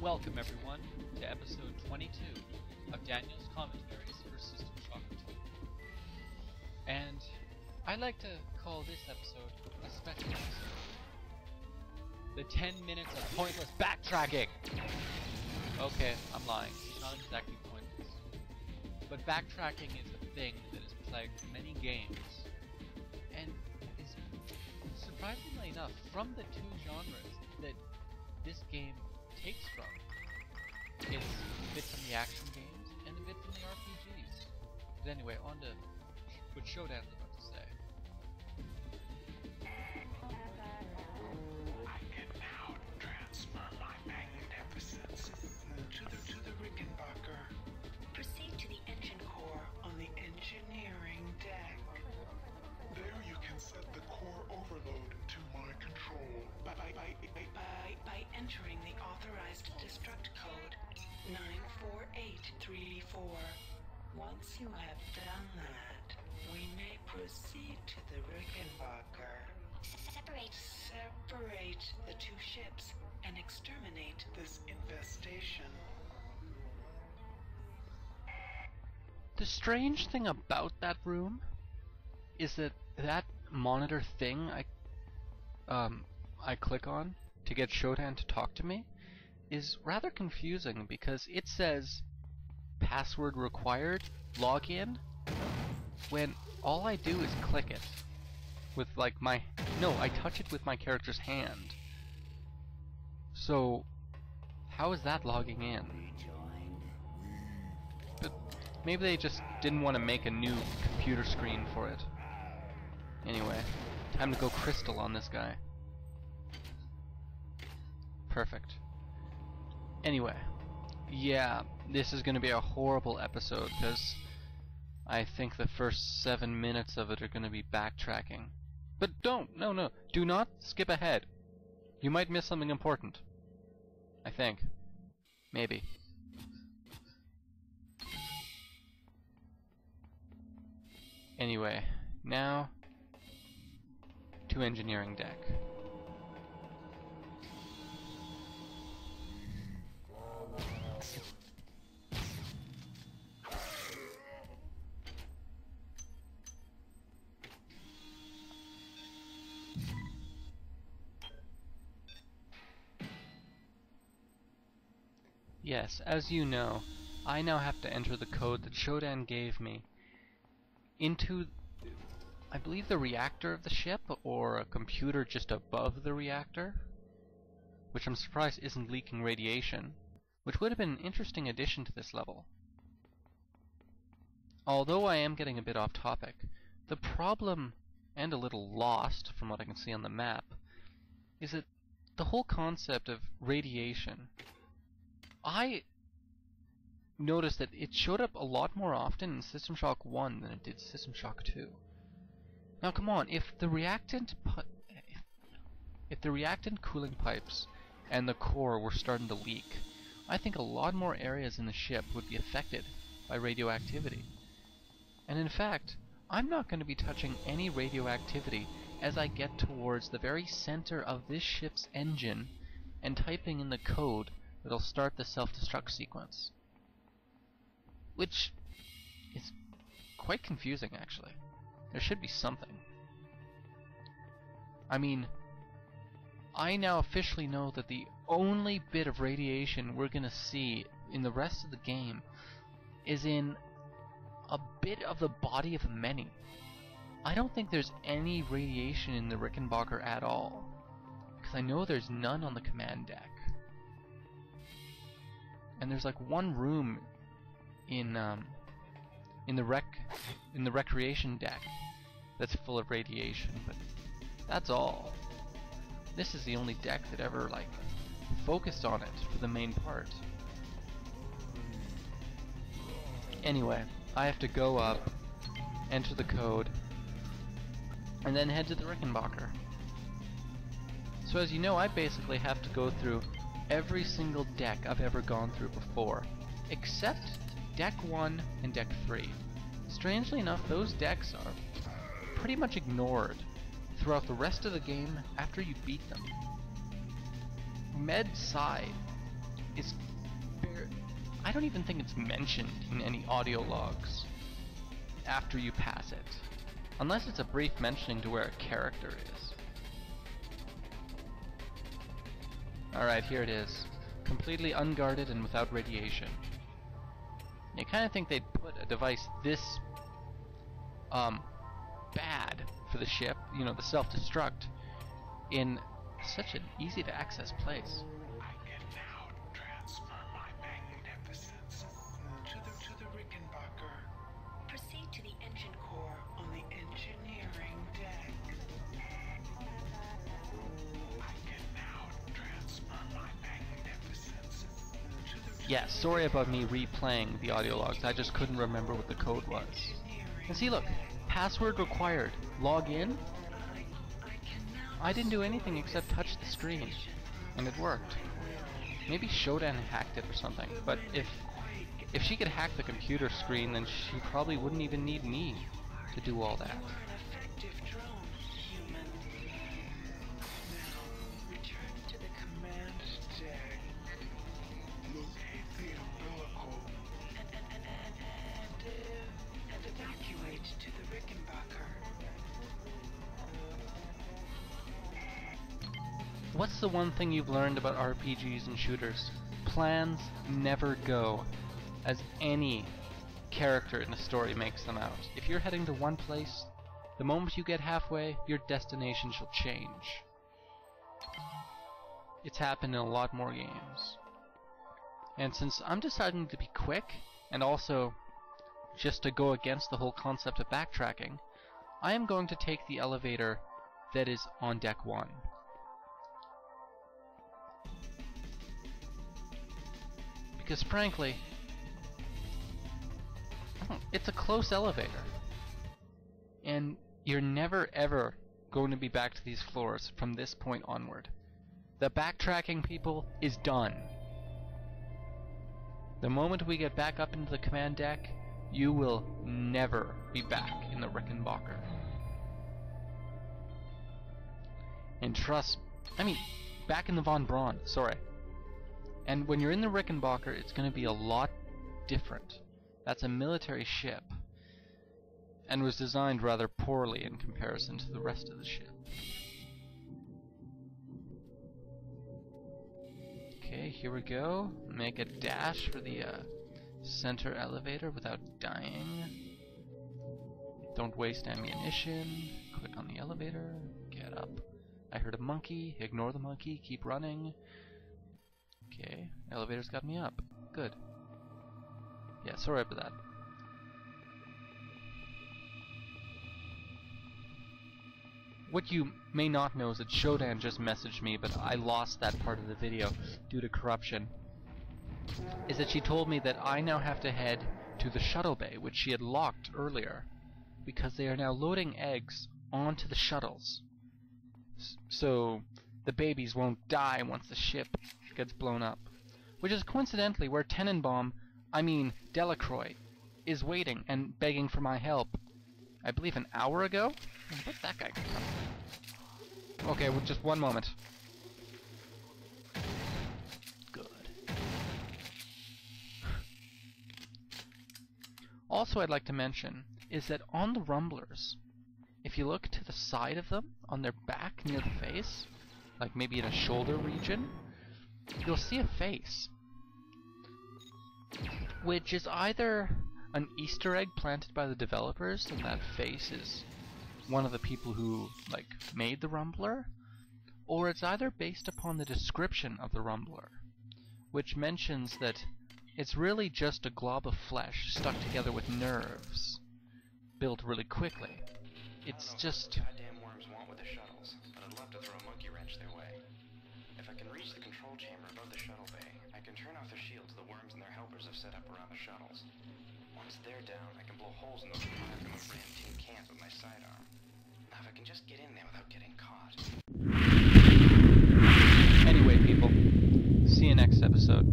Welcome everyone to episode 22 of Daniel's Commentaries for System Shock 2. And I'd like to call this episode a special episode. The 10 minutes of pointless backtracking! Okay, I'm lying. It's not exactly pointless. But backtracking is a thing that has plagued many games. And is, surprisingly enough, from the two genres that this game takes from. It's a bit from the action games and a bit from the RPGs. But anyway, on to what Shodan's about to say. I can now transfer my magnificence to the Rickenbacker. Proceed to the engine core on the engineering deck. There you can set the core overload to my control by entering the authorized destruct code 94834. Once you have done that, we may proceed to the Rickenbacker. Separate the two ships and exterminate this infestation. The strange thing about that room is that monitor thing I click on to get Shodan to talk to me is rather confusing because it says password required, login, when all I do is click it with I touch it with my character's hand. So how is that logging in? But maybe they just didn't want to make a new computer screen for it. Anyway, time to go crystal on this guy. Perfect. Anyway, yeah, this is going to be a horrible episode because I think the first 7 minutes of it are going to be backtracking. But no, do not skip ahead. You might miss something important. I think. Maybe. Anyway, now to engineering deck. Yes, as you know, I now have to enter the code that Shodan gave me into, I believe, the reactor of the ship, or a computer just above the reactor, which I'm surprised isn't leaking radiation, which would have been an interesting addition to this level. Although I am getting a bit off topic, the problem, and a little lost from what I can see on the map, is that the whole concept of radiation, I noticed that it showed up a lot more often in System Shock 1 than it did System Shock 2. Now come on, if the reactant cooling pipes and the core were starting to leak, I think a lot more areas in the ship would be affected by radioactivity. And in fact, I'm not going to be touching any radioactivity as I get towards the very center of this ship's engine and typing in the code that'll start the self-destruct sequence. Which is quite confusing, actually. There should be something. I mean, I now officially know that the only bit of radiation we're gonna see in the rest of the game is in a bit of the body of many. I don't think there's any radiation in the Rickenbacker at all, because I know there's none on the command deck. And there's like one room in the recreation deck that's full of radiation, but that's all. This is the only deck that ever focused on it for the main part. Anyway, I have to go up, enter the code, and then head to the Rickenbacker. So as you know, I basically have to go through every single deck I've ever gone through before, except Deck 1 and Deck 3. Strangely enough, those decks are pretty much ignored throughout the rest of the game after you beat them. Med Side is I don't even think it's mentioned in any audio logs after you pass it. Unless it's a brief mentioning to where a character is. Alright, here it is. Completely unguarded and without radiation. You kind of think they'd put a device this bad for the ship, you know, the self-destruct, in such an easy to access place. I can now transfer my magnificence to the Rickenbacker. Proceed to the engine core on the engineering deck. I can now transfer my magnificence to the Yeah, sorry about me replaying the audio logs. I just couldn't remember what the code was. And see, look, password required. Log in? I didn't do anything except touch the screen, and it worked. Maybe Shodan hacked it or something, but if she could hack the computer screen, then she probably wouldn't even need me to do all that. Return to the command deck. Locate the umbilical and evacuate to the Rickenbacker. What's the one thing you've learned about RPGs and shooters? Plans never go as any character in the story makes them out. If you're heading to one place, the moment you get halfway, your destination shall change. It's happened in a lot more games. And since I'm deciding to be quick, and also just to go against the whole concept of backtracking, I am going to take the elevator that is on deck 1. Because frankly, it's a close elevator. And you're never ever going to be back to these floors from this point onward. The backtracking, people, is done. The moment we get back up into the command deck, you will never be back in the Rickenbacker. And back in the Von Braun, sorry. And when you're in the Rickenbacker, it's going to be a lot different. That's a military ship, and was designed rather poorly in comparison to the rest of the ship. Okay, here we go. Make a dash for the center elevator without dying. Don't waste ammunition. Click on the elevator. Get up. I heard a monkey. Ignore the monkey. Keep running. Okay, elevator's got me up. Good. Yeah, sorry about that. What you may not know is that Shodan just messaged me, but I lost that part of the video due to corruption. Is that she told me that I now have to head to the shuttle bay, which she had locked earlier, because they are now loading eggs onto the shuttles. So the babies won't die once the ship gets blown up. Which is coincidentally where Delacroix is waiting and begging for my help. I believe an hour ago? What's that guy come? Okay, well, just one moment. Good. Also, I'd like to mention is that on the Rumblers, if you look to the side of them, on their back near the face, like maybe in a shoulder region, you'll see a face, which is either an Easter egg planted by the developers, and that face is one of the people who, made the Rumbler, or it's either based upon the description of the Rumbler, which mentions that it's really just a glob of flesh stuck together with nerves, built really quickly. It's just... goddamn worms want with the shuttles, but I'd love to throw a monkey wrench their way. If I can reach the control chamber above the shuttle bay, I can turn off the shields the worms and their helpers have set up around the shuttles. Once they're down, I can blow holes in those platinum brand tin cans with my sidearm. Now if I can just get in there without getting caught. Anyway, people, see you next episode.